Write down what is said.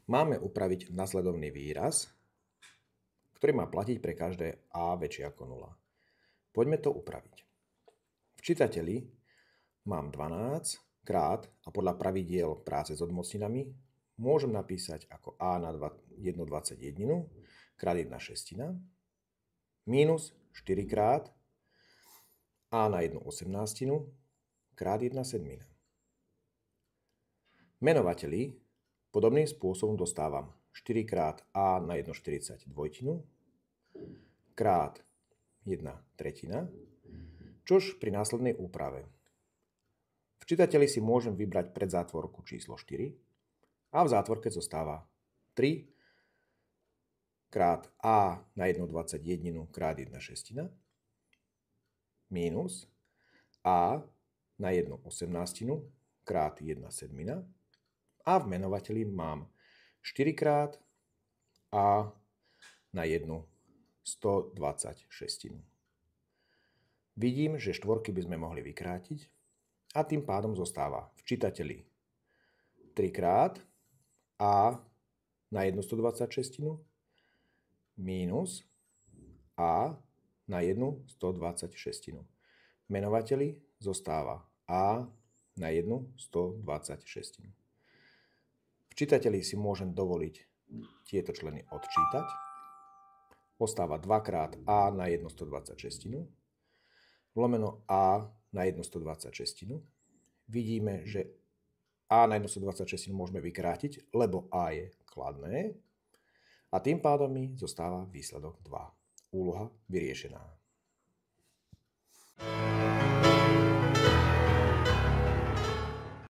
Máme upraviť nasledovný výraz, ktorý má platiť pre každé a väčšie ako 0. Poďme to upraviť. V čítateli mám 12 krát a podľa pravidiel práce s odmocninami môžem napísať ako a na 1/21 krát 1/6 minus 4 krát a na 1/18 krát 1/7. Menovateli podobným spôsobom dostávam 4 krát a na 1/42 krát 1/3, čož pri následnej úprave. V čítateli si môžem vybrať predzátvorku číslo 4 a v zátvorke zostáva 3 krát a na 1/21 krát 1/6 minus a na 1/18 krát 1/7 a v menovateli mám 4 krát a na 1/126. Vidím, že štvorky by sme mohli vykrátiť a tým pádom zostáva v čítateli 3 krát a na 1/126 minus a na 1/126. V menovateli zostáva a na 1/126. V čítateli si môžem dovoliť tieto členy odčítať. Ostáva 2 krát a na 1/126 lomeno a na 1/126. Vidíme, že a na 1/126 môžeme vykrátiť, lebo a je kladné. A tým pádom mi zostáva výsledok 2. Úloha vyriešená.